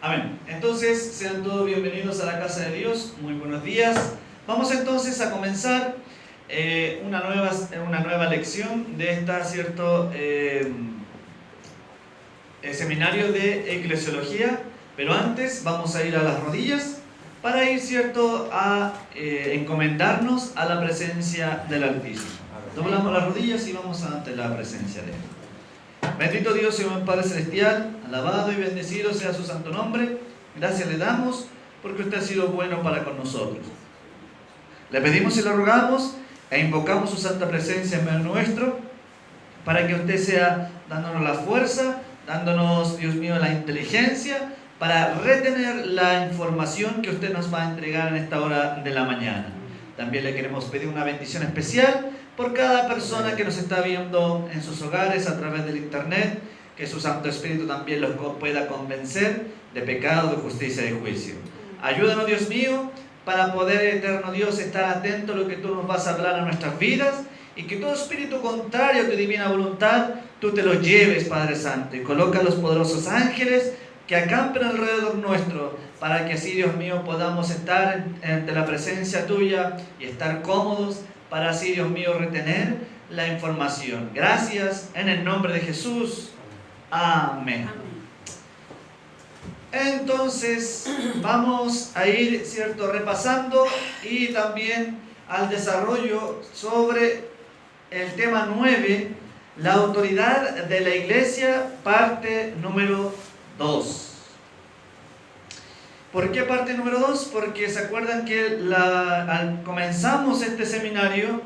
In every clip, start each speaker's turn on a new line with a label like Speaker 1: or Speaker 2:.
Speaker 1: Amén. Entonces, sean todos bienvenidos a la casa de Dios. Muy buenos días. Vamos entonces a comenzar una nueva lección de esta, seminario de eclesiología. Pero antes vamos a ir a las rodillas para ir, a encomendarnos a la presencia del Altísimo. Doblamos las rodillas y vamos ante la presencia de Él. Bendito Dios y buen Padre Celestial, alabado y bendecido sea su santo nombre. Gracias le damos porque usted ha sido bueno para con nosotros. Le pedimos y le rogamos e invocamos su santa presencia en medio nuestro para que usted sea dándonos la fuerza, dándonos, Dios mío, la inteligencia para retener la información que usted nos va a entregar en esta hora de la mañana. También le queremos pedir una bendición especial por cada persona que nos está viendo en sus hogares a través del internet, que su Santo Espíritu también los pueda convencer de pecado, de justicia y de juicio. Ayúdanos, Dios mío, para poder, eterno Dios, estar atento a lo que tú nos vas a hablar a nuestras vidas y que todo espíritu contrario a tu divina voluntad, tú te lo lleves, Padre Santo, y coloca a los poderosos ángeles que acampen alrededor nuestro, para que así, Dios mío, podamos estar ante la presencia tuya y estar cómodos, para así, Dios mío, retener la información. Gracias, en el nombre de Jesús. Amén. Entonces, vamos a ir, repasando y también al desarrollo sobre el tema 9, la autoridad de la iglesia, parte número 2. ¿Por qué parte número 2? Porque se acuerdan que comenzamos este seminario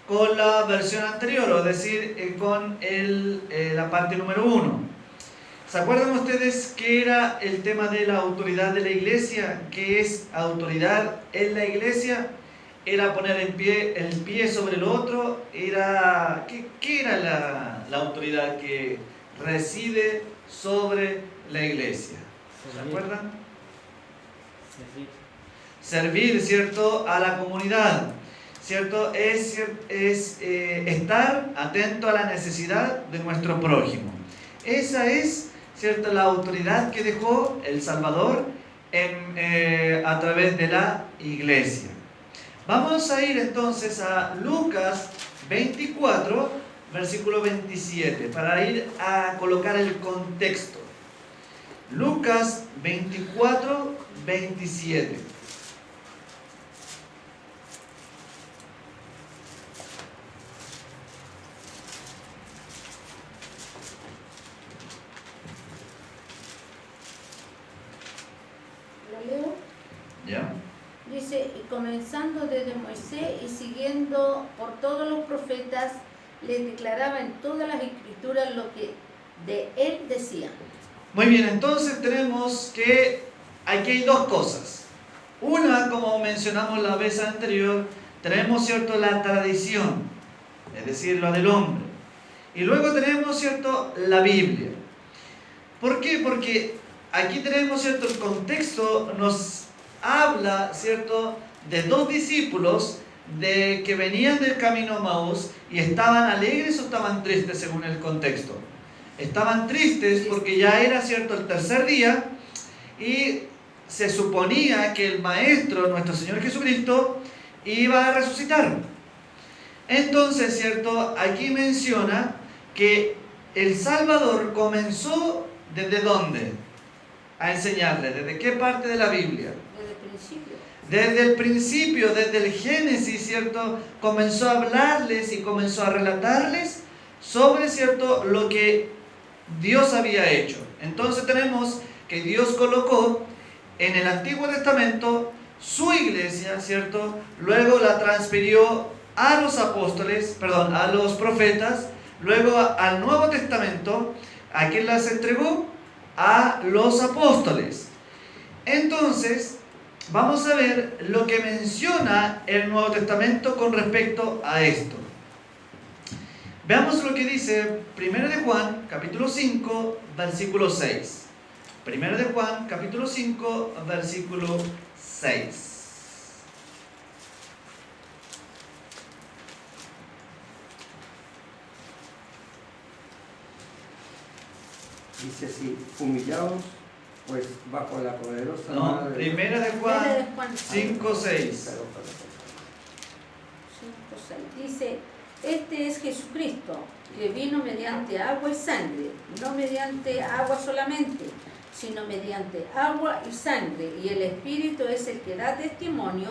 Speaker 1: con la versión anterior, es decir, con la parte número 1. ¿Se acuerdan ustedes qué era el tema de la autoridad de la iglesia? ¿Qué es autoridad en la iglesia? Era poner el pie sobre el otro. ¿Qué era la autoridad que reside sobre la iglesia? ¿Se acuerdan? Servir, ¿cierto?, a la comunidad, ¿cierto? Es estar atento a la necesidad de nuestro prójimo. Esa es, ¿cierto?, la autoridad que dejó el Salvador a través de la iglesia. Vamos a ir entonces a Lucas 24, versículo 27, para ir a colocar el contexto. Lucas 24, 27.
Speaker 2: ¿Lo leo?
Speaker 1: ¿Ya?
Speaker 2: Dice, y comenzando desde Moisés y siguiendo por todos los profetas, les declaraba en todas las escrituras lo que de él decían.
Speaker 1: Muy bien, entonces tenemos que aquí hay dos cosas. Una, como mencionamos la vez anterior, tenemos, ¿cierto?, la tradición, es decir, lo del hombre. Y luego tenemos, ¿cierto?, la Biblia. ¿Por qué? Porque aquí tenemos, ¿cierto?, el contexto nos habla, ¿cierto?, de dos discípulos que venían del camino a Maús y estaban alegres o estaban tristes según el contexto. Estaban tristes porque ya era, ¿cierto?, el tercer día y se suponía que el Maestro, nuestro Señor Jesucristo, iba a resucitar. Entonces, ¿cierto?, aquí menciona que el Salvador comenzó ¿desde dónde? A enseñarles. ¿Desde qué parte de la Biblia?
Speaker 2: Desde el principio.
Speaker 1: Desde el principio, desde el Génesis, ¿cierto?, comenzó a hablarles y comenzó a relatarles sobre, ¿cierto?, lo que Dios había hecho. Entonces tenemos que Dios colocó en el Antiguo Testamento su iglesia, ¿cierto? Luego la transfirió a los apóstoles, a los profetas, luego al Nuevo Testamento, ¿a quién las entregó? A los apóstoles. Entonces, vamos a ver lo que menciona el Nuevo Testamento con respecto a esto. Veamos lo que dice 1 de Juan, capítulo 5, versículo 6. 1 de Juan, capítulo 5, versículo 6.
Speaker 3: Dice así: humillaos Pues bajo la poderosa
Speaker 1: No,
Speaker 3: mano de Dios.
Speaker 1: primera de
Speaker 2: Primera de
Speaker 1: Juan
Speaker 2: Juan
Speaker 1: 5, 6.
Speaker 3: Perdón.
Speaker 2: 5:6. Dice, este es Jesucristo, que vino mediante agua y sangre, no mediante agua solamente, sino mediante agua y sangre, y el Espíritu es el que da testimonio,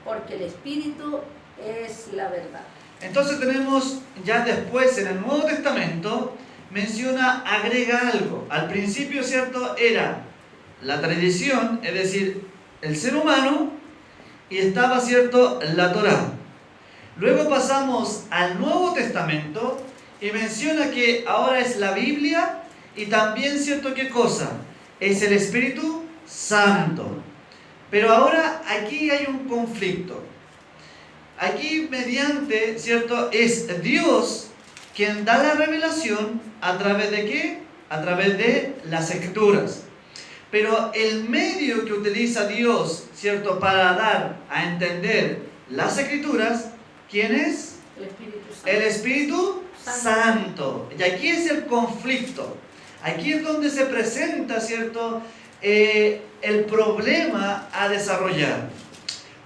Speaker 2: porque el Espíritu es la verdad.
Speaker 1: Entonces tenemos ya después en el Nuevo Testamento, agrega algo. Al principio, ¿cierto? Era la tradición, es decir, el ser humano, y estaba, ¿cierto?, la Torá. Luego pasamos al Nuevo Testamento y menciona que ahora es la Biblia y también, ¿cierto?, ¿qué cosa? Es el Espíritu Santo. Pero ahora aquí hay un conflicto. Aquí mediante, ¿cierto?, es Dios quien da la revelación a través de ¿qué? A través de las Escrituras. Pero el medio que utiliza Dios, ¿cierto?, para dar a entender las Escrituras, ¿quién es?
Speaker 2: El Espíritu Santo.
Speaker 1: El Espíritu Santo. Y aquí es el conflicto. Aquí es donde se presenta, ¿cierto?, el problema a desarrollar.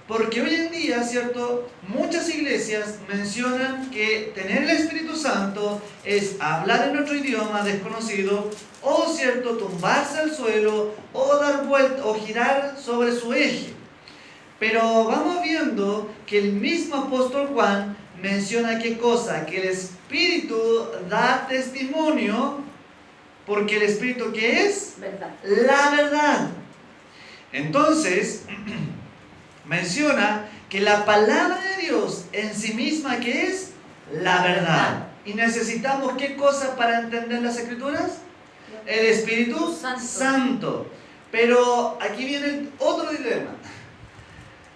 Speaker 1: Porque hoy en día, ¿cierto?, muchas iglesias mencionan que tener el Espíritu Santo es hablar en otro idioma desconocido, o, ¿cierto?, tumbarse al suelo, o dar vuelta, o girar sobre su eje. Pero vamos viendo que el mismo apóstol Juan menciona qué cosa, que el Espíritu da testimonio, porque el Espíritu, ¿qué es?
Speaker 2: Verdad.
Speaker 1: La verdad. Entonces, menciona que la palabra de Dios en sí misma, ¿qué es? La verdad. Y necesitamos ¿qué cosa para entender las Escrituras? El Espíritu Santo. Pero aquí viene otro dilema.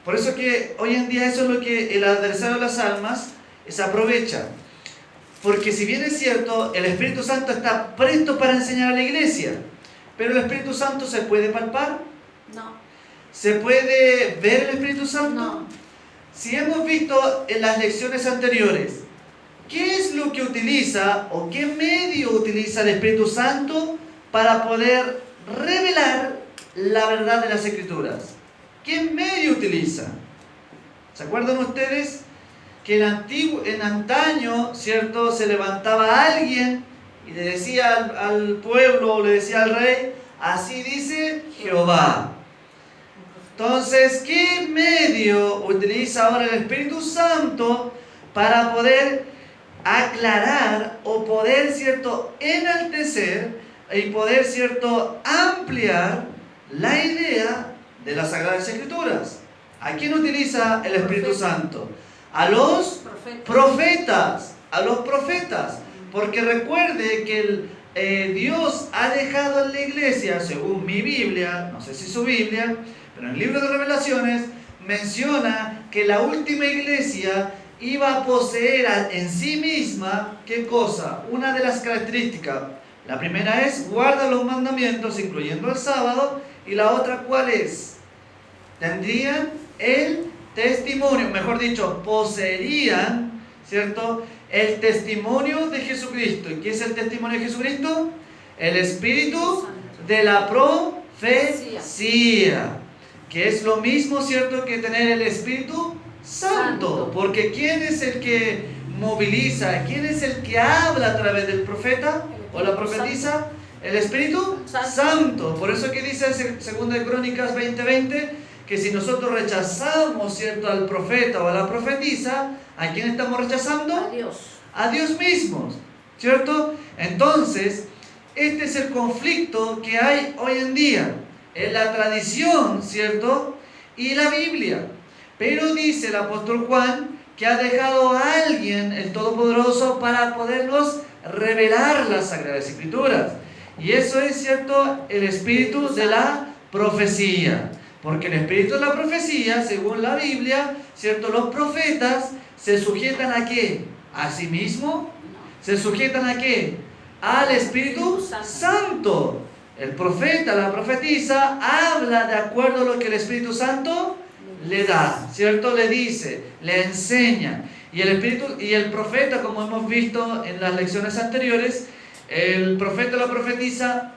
Speaker 1: Por eso que hoy en día eso es lo que el adversario de las almas se aprovecha. Porque si bien es cierto, el Espíritu Santo está presto para enseñar a la iglesia, pero el Espíritu Santo ¿se puede palpar?
Speaker 2: No.
Speaker 1: ¿Se puede ver el Espíritu Santo?
Speaker 2: No.
Speaker 1: Si hemos visto en las lecciones anteriores, ¿qué es lo que utiliza o qué medio utiliza el Espíritu Santo para poder revelar la verdad de las Escrituras? ¿Qué medio utiliza? ¿Se acuerdan ustedes que en antaño, ¿cierto?, se levantaba alguien y le decía al pueblo o le decía al rey, así dice Jehová? Entonces, ¿qué medio utiliza ahora el Espíritu Santo para poder aclarar o poder, ¿cierto?, enaltecer y poder, ¿cierto?, ampliar la idea de las Sagradas Escrituras? ¿A quién utiliza el Espíritu Santo? A los profetas, a los profetas. Porque recuerde que Dios ha dejado en la iglesia, según mi Biblia, no sé si su Biblia, pero en el libro de Revelaciones menciona que la última iglesia iba a poseer en sí misma, ¿qué cosa? Una de las características. La primera es, guarda los mandamientos, incluyendo el sábado, y la otra, ¿cuál es? Tendrían el testimonio, mejor dicho, poseerían, ¿cierto?, el testimonio de Jesucristo. ¿Y qué es el testimonio de Jesucristo? El Espíritu de la profecía, que es lo mismo, ¿cierto?, que tener el Espíritu Santo. Porque ¿quién es el que moviliza? ¿Quién es el que habla a través del profeta o la profetisa? El Espíritu Santo. Por eso que dice en 2 Crónicas 20:20, que si nosotros rechazamos, ¿cierto?, al profeta o a la profetisa, ¿a quién estamos rechazando?
Speaker 2: A Dios.
Speaker 1: A Dios mismo, ¿cierto? Entonces, este es el conflicto que hay hoy en día en la tradición, ¿cierto?, y la Biblia. Pero dice el apóstol Juan que ha dejado a alguien, el Todopoderoso, para podernos revelar las Sagradas Escrituras. Y eso es, ¿cierto?, el espíritu de la profecía. Porque el espíritu de la profecía, según la Biblia, ¿cierto?, los profetas se sujetan ¿a qué? ¿A sí mismo? ¿Se sujetan a qué? Al Espíritu Santo. El profeta, la profetisa, habla de acuerdo a lo que el Espíritu Santo le da, ¿cierto? Le dice, le enseña. Y el profeta, como hemos visto en las lecciones anteriores, el profeta o la profetisa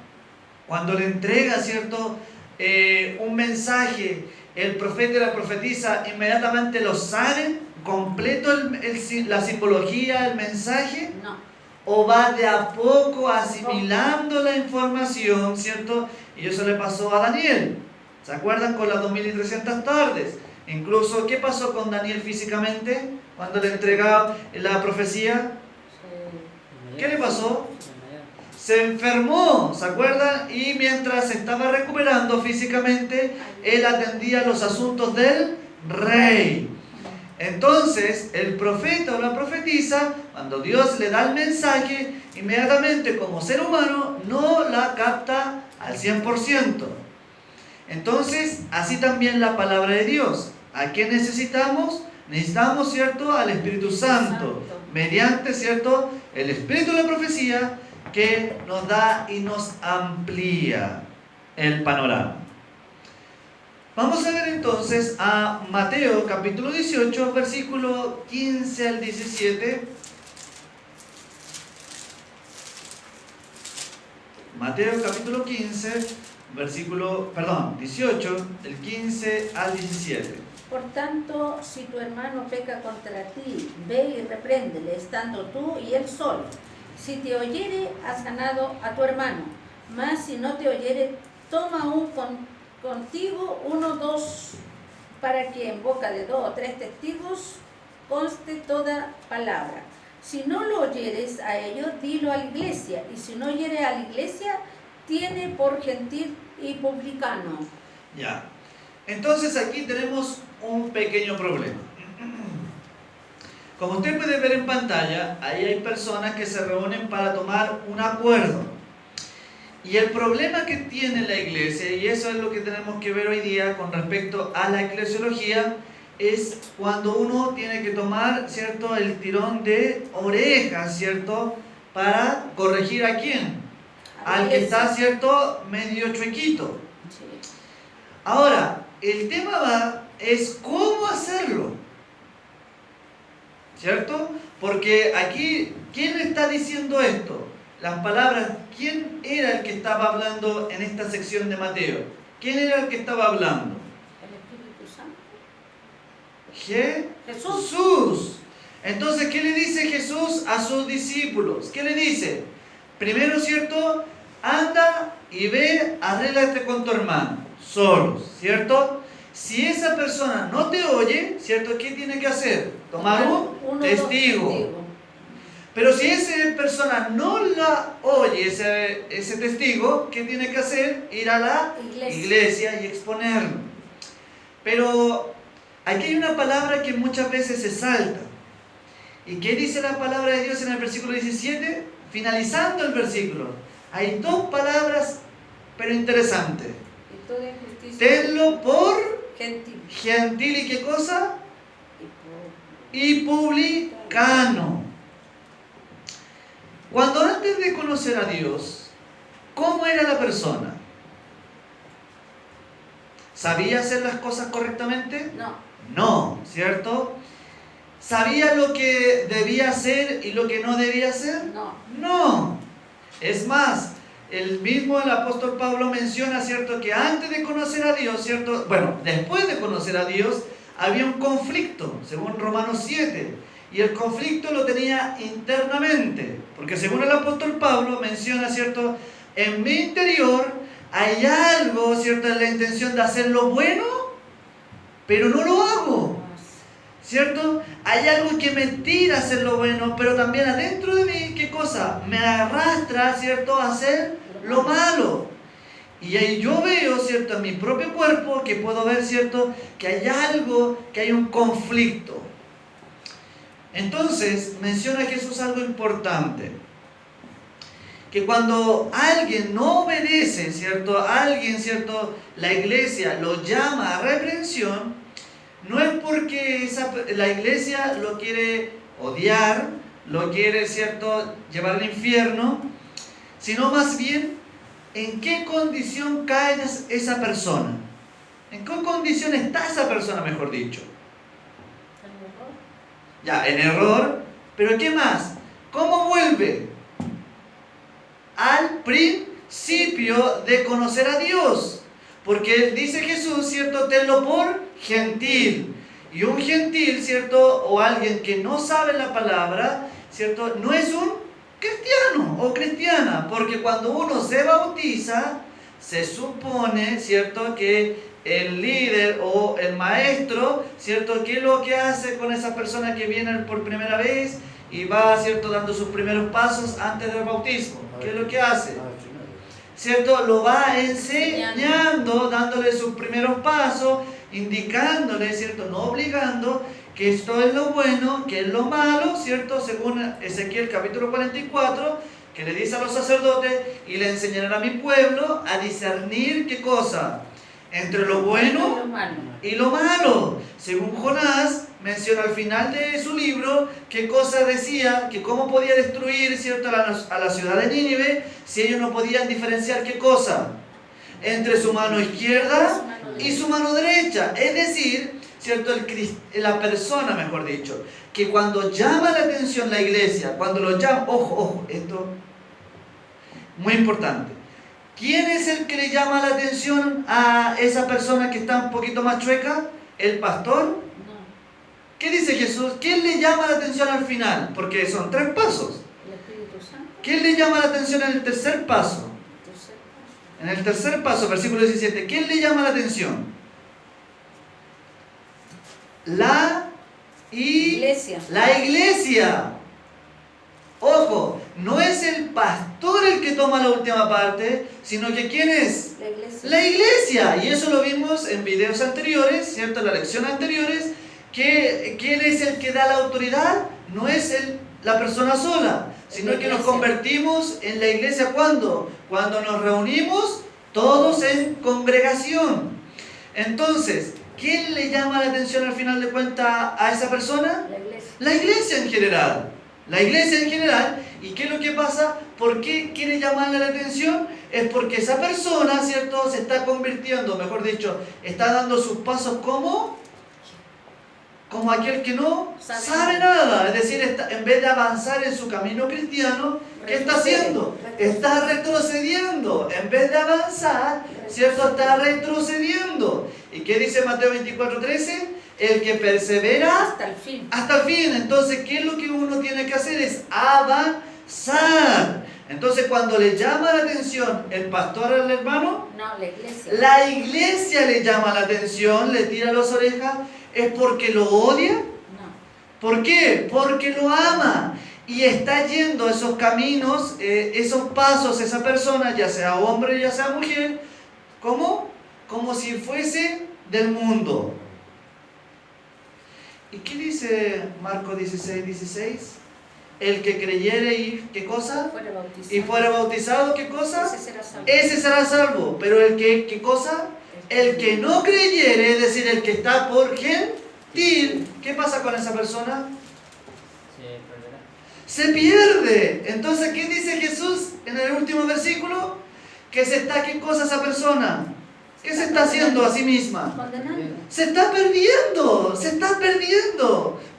Speaker 1: cuando le entrega, ¿cierto?, un mensaje, el profeta y la profetisa inmediatamente lo saben completo la simbología, el mensaje,
Speaker 2: No.
Speaker 1: o va de a poco asimilando la información, ¿cierto? Y eso le pasó a Daniel. ¿Se acuerdan con las 2300 tardes? Incluso, ¿qué pasó con Daniel físicamente cuando le entregaba la profecía? ¿Qué le pasó? Se enfermó, ¿se acuerdan? Y mientras se estaba recuperando físicamente, él atendía los asuntos del rey. Entonces, el profeta o la profetisa, cuando Dios le da el mensaje, inmediatamente como ser humano no la capta al 100%. Entonces, así también la palabra de Dios. ¿A qué necesitamos? Necesitamos, ¿cierto?, al Espíritu Santo, mediante, ¿cierto?, el Espíritu de la profecía que nos da y nos amplía el panorama. Vamos a ver entonces a Mateo capítulo 18, versículo 15 al 17. Mateo capítulo 18, del 15 al 17.
Speaker 2: Por tanto, si tu hermano peca contra ti, ve y repréndele, estando tú y él solo. Si te oyere, has ganado a tu hermano. Mas si no te oyere, toma contigo 1 o 2, para que en boca de 2 o 3 testigos conste toda palabra. Si no lo oyeres a ellos, dilo a la iglesia. Y si no oyere a la iglesia, tiene por gentil y publicano.
Speaker 1: Ya. Entonces aquí tenemos un pequeño problema. Como usted puede ver en pantalla, ahí hay personas que se reúnen para tomar un acuerdo. Y el problema que tiene la iglesia, y eso es lo que tenemos que ver hoy día con respecto a la eclesiología, es cuando uno tiene que tomar, ¿cierto?, el tirón de orejas, ¿cierto?, para corregir a quién, al que está, ¿cierto?, medio chuequito. Ahora, el tema es cómo hacerlo, ¿cierto? Porque aquí, ¿quién está diciendo esto? Las palabras, ¿quién era el que estaba hablando en esta sección de Mateo? ¿Quién era el que estaba hablando?
Speaker 2: El Espíritu Santo.
Speaker 1: Jesús. Entonces, ¿qué le dice Jesús a sus discípulos? ¿Qué le dice? Primero, ¿cierto? Anda y ve, arréglate con tu hermano, solos, ¿cierto? Si esa persona no te oye, ¿cierto? ¿Qué tiene que hacer? Tomar un testigo. Pero si esa persona no la oye, ese testigo, ¿qué tiene que hacer? Ir a la iglesia y exponerlo. Pero aquí hay una palabra que muchas veces se salta. ¿Y qué dice la palabra de Dios en el versículo 17? Finalizando el versículo. Hay 2 palabras, pero interesantes. Tenlo por gentil. ¿Y qué cosa? Y publicano. Cuando antes de conocer a Dios, ¿cómo era la persona? ¿Sabía hacer las cosas correctamente? No, ¿cierto? ¿Sabía lo que debía hacer y lo que no debía hacer? No. Es más, el apóstol Pablo menciona, ¿cierto?, que antes de conocer a Dios, ¿cierto?, bueno, después de conocer a Dios, había un conflicto, según Romanos 7. Y el conflicto lo tenía internamente, porque según el apóstol Pablo menciona, ¿cierto?, en mi interior hay algo, ¿cierto?, en la intención de hacer lo bueno, pero no lo hago, ¿cierto? Hay algo que me tira a hacer lo bueno, pero también adentro de mí, ¿qué cosa? Me arrastra, ¿cierto?, a hacer lo malo. Y ahí yo veo, ¿cierto?, en mi propio cuerpo, que puedo ver, ¿cierto?, que hay algo, que hay un conflicto. Entonces, menciona Jesús algo importante, que cuando alguien no obedece, ¿cierto?, alguien, ¿cierto?, la iglesia lo llama a reprensión, no es porque la iglesia lo quiere odiar, lo quiere, ¿cierto?, llevar al infierno, sino más bien, ¿en qué condición cae esa persona? ¿En qué condición está esa persona, mejor dicho? Ya, en error, pero ¿qué más? ¿Cómo vuelve? Al principio. principio de conocer a Dios. Porque dice Jesús, ¿cierto? Tenlo por gentil. Y un gentil, ¿cierto? O alguien que no sabe la palabra, ¿cierto? No es un cristiano o cristiana. Porque cuando uno se bautiza, se supone, ¿cierto? Que el líder o el maestro, ¿cierto? ¿Qué es lo que hace con esa persona que viene por primera vez y va, ¿cierto? Dando sus primeros pasos antes del bautismo? ¿Qué es lo que hace? ¿Cierto? Lo va enseñando, dándole sus primeros pasos, indicándole, ¿cierto? No obligando que esto es lo bueno, que es lo malo, ¿cierto? Según Ezequiel capítulo 44, que le dice a los sacerdotes, y le enseñarán a mi pueblo a discernir, ¿qué cosa? Entre lo bueno y lo malo. Según Jonás menciona al final de su libro qué cosa decía, que cómo podía destruir, ¿cierto? a la ciudad de Nínive si ellos no podían diferenciar qué cosa entre su mano izquierda y su mano derecha. Es decir, ¿cierto? La persona, mejor dicho, que cuando llama la atención la iglesia, cuando lo llama, ojo, esto muy importante. ¿Quién es el que le llama la atención a esa persona que está un poquito más chueca? ¿El pastor?
Speaker 2: No.
Speaker 1: ¿Qué dice Jesús? ¿Quién le llama la atención al final? Porque son 3 pasos.
Speaker 2: El Espíritu Santo.
Speaker 1: ¿Quién le llama la atención en el tercer paso?
Speaker 2: Tercer paso.
Speaker 1: En el tercer paso, versículo 17. ¿Quién le llama la atención? La
Speaker 2: Iglesia.
Speaker 1: La iglesia. Ojo, no es el pastor el que toma la última parte, sino que ¿quién es?
Speaker 2: La iglesia.
Speaker 1: La iglesia. Y eso lo vimos en videos anteriores, ¿cierto? En las lecciones anteriores, que ¿quién es el que da la autoridad? No es la persona sola, sino que nos convertimos en la iglesia ¿cuándo? Cuando nos reunimos todos en congregación. Entonces, ¿quién le llama la atención al final de cuentas a esa persona?
Speaker 2: La iglesia.
Speaker 1: La iglesia en general. La iglesia en general. ¿Y qué es lo que pasa? ¿Por qué quiere llamarle la atención? Es porque esa persona, ¿cierto? Se está convirtiendo, mejor dicho, está dando sus pasos como aquel que no sabe nada. Es decir, en vez de avanzar en su camino cristiano, ¿qué está haciendo? Está retrocediendo. En vez de avanzar, ¿cierto? Está retrocediendo. ¿Y qué dice Mateo 24:13? El que persevera
Speaker 2: hasta el fin.
Speaker 1: Hasta el fin. Entonces, ¿qué es lo que uno tiene que hacer? Es avanzar. Entonces, cuando le llama la atención el pastor al hermano,
Speaker 2: no,
Speaker 1: la iglesia le llama la atención, le tira las orejas, ¿es porque lo odia?
Speaker 2: No.
Speaker 1: ¿Por qué? Porque lo ama. Y está yendo esos caminos, esos pasos, esa persona, ya sea hombre, ya sea mujer, ¿cómo? Como si fuese del mundo. ¿Y qué dice Marcos 16:16? El que creyere y ¿qué cosa? Y fuera bautizado, ¿qué cosa? Ese será salvo. Pero el que, ¿qué cosa? El que no creyere, es decir, el que está por gentil, ¿qué pasa con esa persona? Se pierde. Entonces, ¿qué dice Jesús en el último versículo? Que se está, ¿qué cosa esa persona? ¿Qué se está haciendo a sí misma? Se está perdiendo,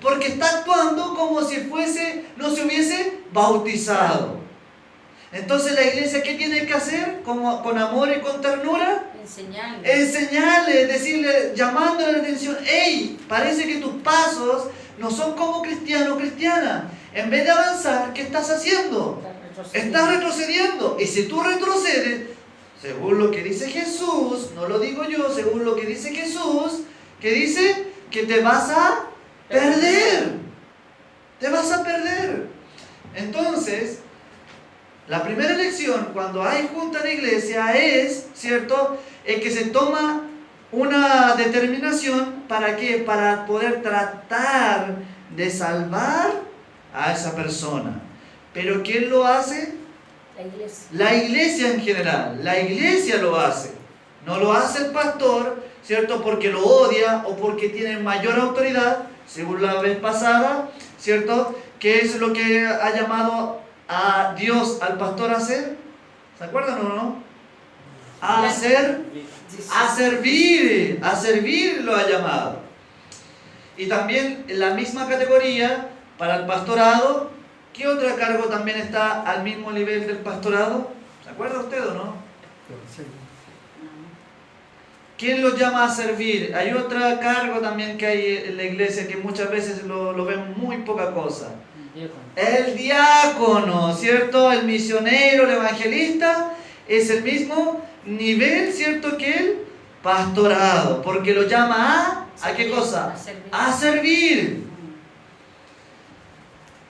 Speaker 1: porque está actuando como si no se hubiese bautizado. Entonces la iglesia, ¿qué tiene que hacer? Con amor y con ternura, enseñarle, decirle, llamándole la atención, hey, parece que tus pasos no son como cristiano o cristiana. En vez de avanzar, ¿qué estás haciendo? Estás retrocediendo. Y si tú retrocedes, según lo que dice Jesús, no lo digo yo, según lo que dice Jesús, que dice que te vas a perder. Te vas a perder. Entonces, la primera lección cuando hay junta en la iglesia es, ¿cierto?, es que se toma una determinación, ¿para qué? Para poder tratar de salvar a esa persona. ¿Pero quién lo hace?
Speaker 2: La iglesia.
Speaker 1: La iglesia en general. La iglesia lo hace. No lo hace el pastor, ¿cierto? Porque lo odia o porque tiene mayor autoridad, según la vez pasada, ¿cierto? ¿Qué es lo que ha llamado a Dios al pastor a hacer? ¿Se acuerdan o no? A servir lo ha llamado. Y también en la misma categoría, para el pastorado, ¿qué otro cargo también está al mismo nivel del pastorado? ¿Se ¿Se acuerda usted o no?
Speaker 3: Sí.
Speaker 1: ¿Quién los llama a servir? Hay otro cargo también que hay en la iglesia que muchas veces lo ven muy poca cosa. El diácono, ¿cierto? El misionero, el evangelista, es el mismo nivel, ¿cierto? Que el pastorado, porque lo llama ¿a qué cosa? A servir.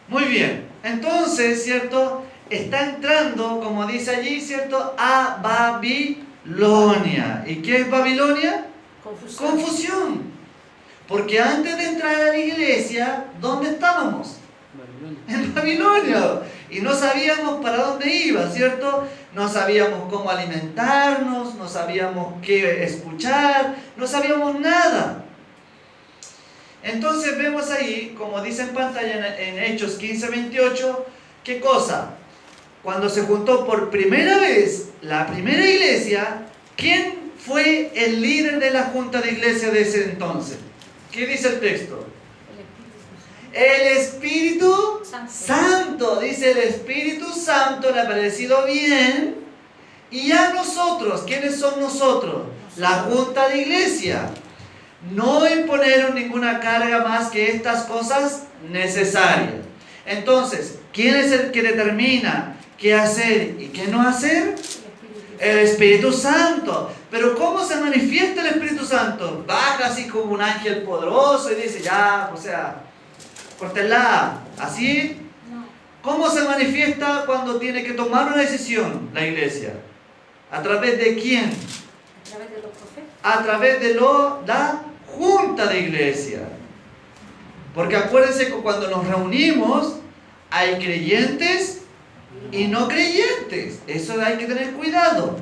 Speaker 1: Muy bien, entonces, ¿cierto? Está entrando, como dice allí, ¿cierto? A Babilonia. ¿Y qué es Babilonia?
Speaker 2: Confusión.
Speaker 1: Confusión. Porque antes de entrar a la iglesia, ¿dónde estábamos? En Babilonia. Y no sabíamos para dónde iba, ¿cierto? No sabíamos cómo alimentarnos, no sabíamos qué escuchar, no sabíamos nada. Entonces vemos ahí, como dice en pantalla en Hechos 15:28, ¿qué cosa? Cuando se juntó por primera vez la primera iglesia, ¿quién fue el líder de la junta de iglesia de ese entonces? ¿Qué dice el texto? El Espíritu Santo. Dice, el Espíritu Santo le ha parecido bien. Y a nosotros, ¿quiénes son nosotros? La junta de iglesia. No imponieron ninguna carga más que estas cosas necesarias. Entonces, ¿quién es el que determina qué hacer y qué no hacer? El Espíritu Santo. Pero ¿cómo se manifiesta el Espíritu Santo? Baja así como un ángel poderoso y dice, ya, o sea, córtenla. ¿Así? ¿Cómo se manifiesta cuando tiene que tomar una decisión la iglesia? ¿A través de quién?
Speaker 2: A través de los profetas.
Speaker 1: A través de la junta de iglesia. Porque acuérdense que cuando nos reunimos hay creyentes y no creyentes. Eso hay que tener cuidado.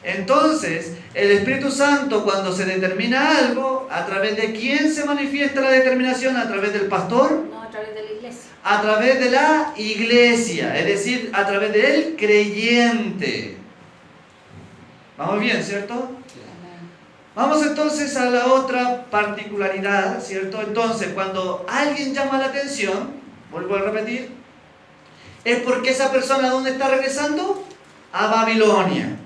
Speaker 1: Entonces, el Espíritu Santo, cuando se determina algo, ¿a través de quién se manifiesta la determinación? ¿A través del pastor?
Speaker 2: No, a través de la iglesia.
Speaker 1: A través de la iglesia, es decir, a través del creyente. ¿Vamos bien, cierto? Vamos entonces a la otra particularidad, ¿cierto? Entonces, cuando alguien llama la atención, vuelvo a repetir, es porque esa persona, ¿a dónde está regresando? A Babilonia.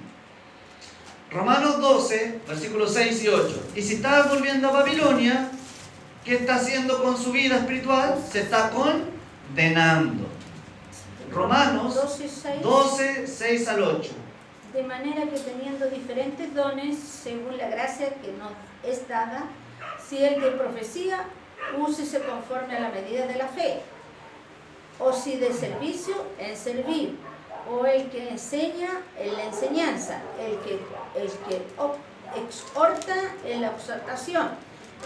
Speaker 1: Romanos 12, versículos 6 y 8. Y si está volviendo a Babilonia, ¿qué está haciendo con su vida espiritual? Se está condenando. Romanos 12, 6 al 8.
Speaker 2: De manera que teniendo diferentes dones, según la gracia que nos es dada, si el de profecía, úsese conforme a la medida de la fe, o si de servicio, en servir, o el que enseña, en la enseñanza, el que exhorta, en la exhortación,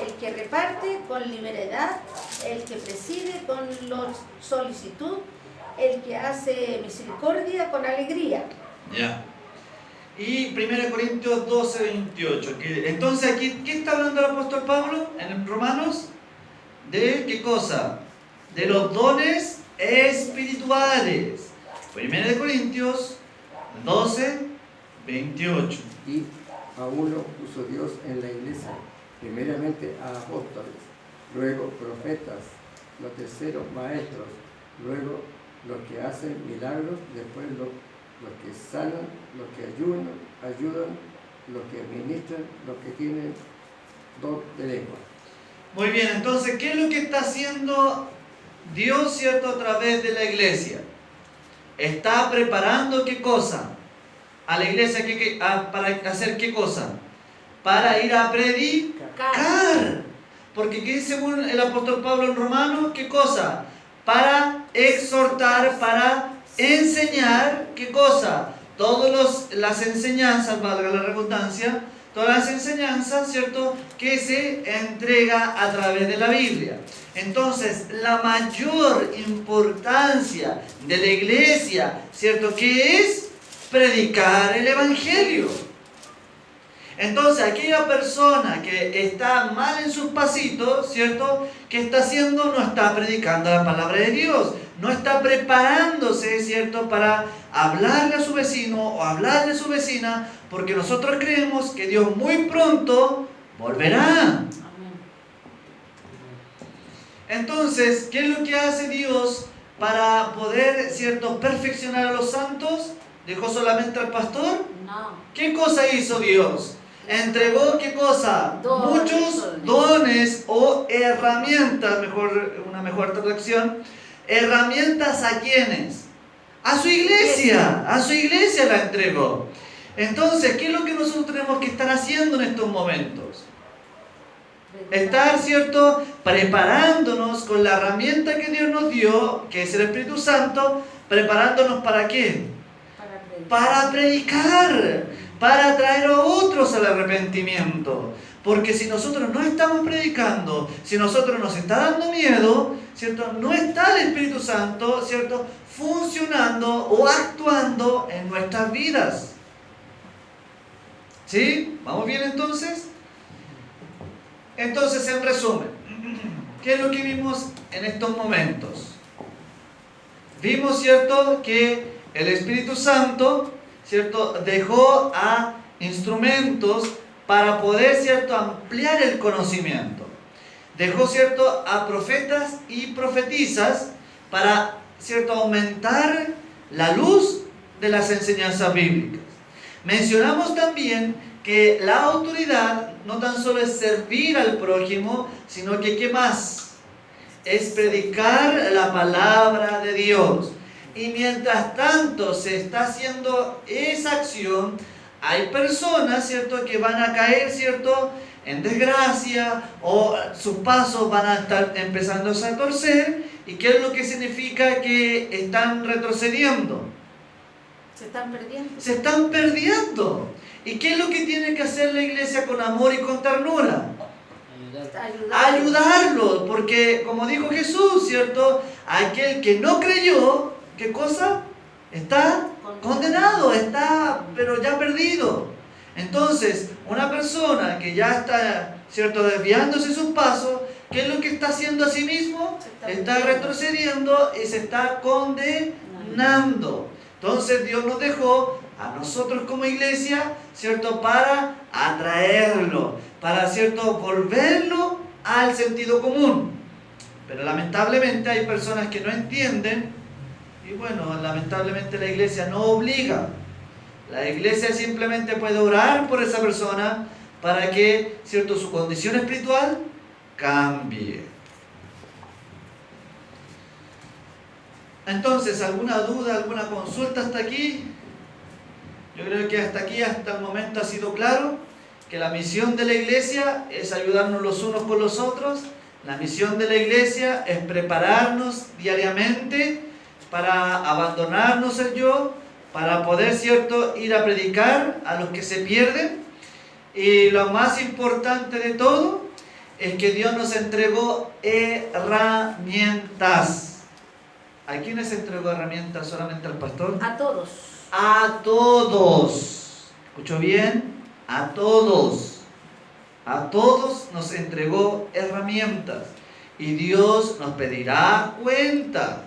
Speaker 2: el que reparte con liberalidad, el que preside con solicitud, el que hace misericordia con alegría.
Speaker 1: Ya. Y 1 Corintios 12, 28. Entonces aquí, ¿qué está hablando el apóstol Pablo en Romanos? ¿De qué cosa? De los dones espirituales. 1 Corintios 12, 28.
Speaker 3: Y a uno puso Dios en la iglesia, primeramente a apóstoles, luego profetas, los terceros maestros, luego los que hacen milagros, después los que sanan, los que ayudan, los que ministran, los que tienen don de lengua.
Speaker 1: Muy bien, entonces, ¿qué es lo que está haciendo Dios, cierto, a través de la iglesia? Está preparando ¿qué cosa? A la iglesia para hacer ¿qué cosa? Para ir a predicar. Porque ¿qué dice según el apóstol Pablo en Romanos? ¿Qué cosa? Para exhortar, para enseñar, ¿qué cosa? Todas las enseñanzas, valga la redundancia, todas las enseñanzas, ¿cierto?, que se entrega a través de la Biblia. Entonces, la mayor importancia de la iglesia, ¿cierto?, que es predicar el Evangelio. Entonces, aquella persona que está mal en sus pasitos, ¿cierto?, ¿qué está haciendo? No está predicando la palabra de Dios. No está preparándose, ¿cierto?, para hablarle a su vecino o hablarle a su vecina, porque nosotros creemos que Dios muy pronto volverá. Entonces, ¿qué es lo que hace Dios para poder, ¿cierto?, perfeccionar a los santos? ¿Dejó solamente al pastor?
Speaker 2: No.
Speaker 1: ¿Qué cosa hizo Dios? Entregó, ¿qué cosa?
Speaker 2: Dones.
Speaker 1: Muchos dones o herramientas, una mejor traducción. ¿Herramientas a quiénes? A su iglesia la entregó. Entonces, ¿qué es lo que nosotros tenemos que estar haciendo en estos momentos? Estar, ¿cierto?, preparándonos con la herramienta que Dios nos dio, que es el Espíritu Santo, preparándonos ¿para qué? Para predicar, para traer a otros al arrepentimiento. Porque si nosotros no estamos predicando, si nosotros nos está dando miedo, ¿cierto?, no está el Espíritu Santo, ¿cierto?, funcionando o actuando en nuestras vidas. ¿Sí? ¿Vamos bien entonces? Entonces, en resumen, ¿qué es lo que vimos en estos momentos? Vimos, ¿cierto?, que el Espíritu Santo, ¿cierto?, dejó a instrumentos para poder, ¿cierto?, ampliar el conocimiento. Dejó, ¿cierto?, a profetas y profetizas para, ¿cierto?, aumentar la luz de las enseñanzas bíblicas. Mencionamos también que la autoridad no tan solo es servir al prójimo, sino que ¿qué más? Es predicar la palabra de Dios. Y mientras tanto se está haciendo esa acción, hay personas, ¿cierto?, que van a caer, ¿cierto?, en desgracia, o sus pasos van a estar empezándose a torcer. ¿Y qué es lo que significa que están retrocediendo?
Speaker 2: Se están perdiendo.
Speaker 1: Se están perdiendo. ¿Y qué es lo que tiene que hacer la iglesia con amor y con ternura? Ayudarlos, porque como dijo Jesús, ¿cierto?, aquel que no creyó, ¿qué cosa? Está condenado, está, pero ya perdido. Entonces, una persona que ya está, ¿cierto?, desviándose sus pasos, ¿qué es lo que está haciendo a sí mismo? Está retrocediendo y se está condenando. Entonces, Dios nos dejó a nosotros como iglesia, ¿cierto?, para atraerlo, para, ¿cierto?, volverlo al sentido común. Pero lamentablemente hay personas que no entienden, y bueno, lamentablemente la iglesia no obliga. La iglesia simplemente puede orar por esa persona para que, ¿cierto?, su condición espiritual cambie. Entonces, ¿alguna duda, alguna consulta hasta aquí? Yo creo que hasta aquí, hasta el momento ha sido claro que la misión de la iglesia es ayudarnos los unos con los otros. La misión de la iglesia es prepararnos diariamente para abandonarnos el yo, para poder, ¿cierto?, ir a predicar a los que se pierden. Y lo más importante de todo es que Dios nos entregó herramientas. ¿A quiénes entregó herramientas? ¿Solamente al pastor?
Speaker 2: A todos.
Speaker 1: A todos. ¿Escuchó bien? A todos. A todos nos entregó herramientas. Y Dios nos pedirá cuenta.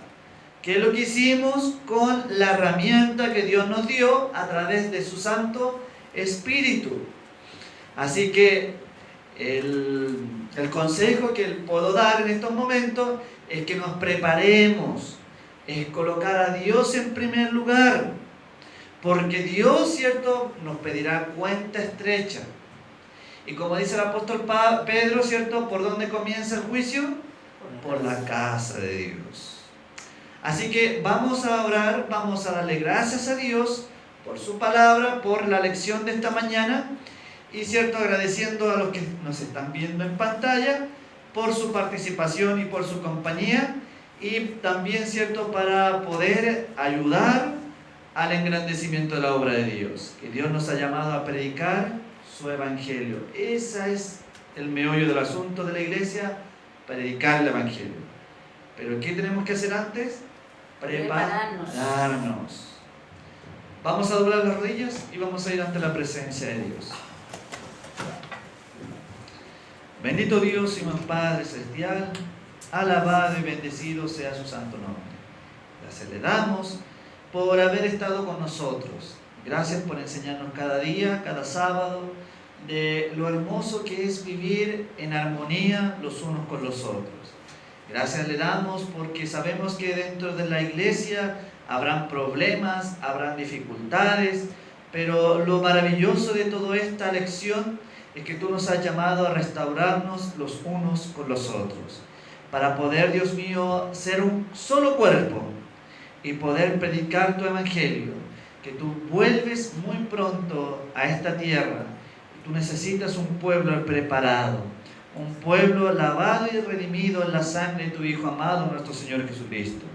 Speaker 1: ¿Qué es lo que hicimos con la herramienta que Dios nos dio a través de su Santo Espíritu? Así que el consejo que puedo dar en estos momentos es que nos preparemos, es colocar a Dios en primer lugar, porque Dios, ¿cierto?, nos pedirá cuenta estrecha. Y como dice el apóstol Pedro, ¿cierto?, ¿por dónde comienza el juicio? Por la casa de Dios. Así que vamos a orar, vamos a darle gracias a Dios por su palabra, por la lección de esta mañana, y, ¿cierto?, agradeciendo a los que nos están viendo en pantalla por su participación y por su compañía, y también, ¿cierto?, para poder ayudar al engrandecimiento de la obra de Dios, que Dios nos ha llamado a predicar su evangelio. Ese es el meollo del asunto de la iglesia, predicar el evangelio. Pero ¿qué tenemos que hacer antes? Prepararnos. Vamos a doblar las rodillas y vamos a ir ante la presencia de Dios. Bendito Dios y más Padre celestial, alabado y bendecido sea su santo nombre. Gracias le damos por haber estado con nosotros. Gracias por enseñarnos cada día, cada sábado, de lo hermoso que es vivir en armonía los unos con los otros. Gracias le damos porque sabemos que dentro de la iglesia habrán problemas, habrán dificultades, pero lo maravilloso de toda esta lección es que tú nos has llamado a restaurarnos los unos con los otros, para poder, Dios mío, ser un solo cuerpo y poder predicar tu evangelio, que tú vuelves muy pronto a esta tierra y tú necesitas un pueblo preparado, un pueblo lavado y redimido en la sangre de tu Hijo amado, nuestro Señor Jesucristo.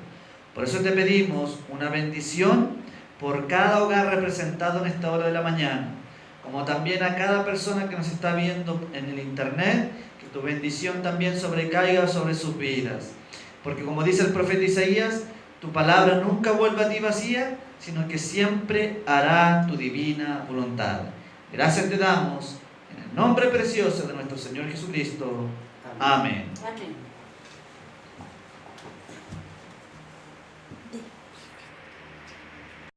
Speaker 1: Por eso te pedimos una bendición por cada hogar representado en esta hora de la mañana, como también a cada persona que nos está viendo en el internet, que tu bendición también sobrecaiga sobre sus vidas. Porque como dice el profeta Isaías, tu palabra nunca vuelve a ti vacía, sino que siempre hará tu divina voluntad. Gracias te damos en el nombre precioso de nuestro Señor Jesucristo. Amén.
Speaker 2: Amén.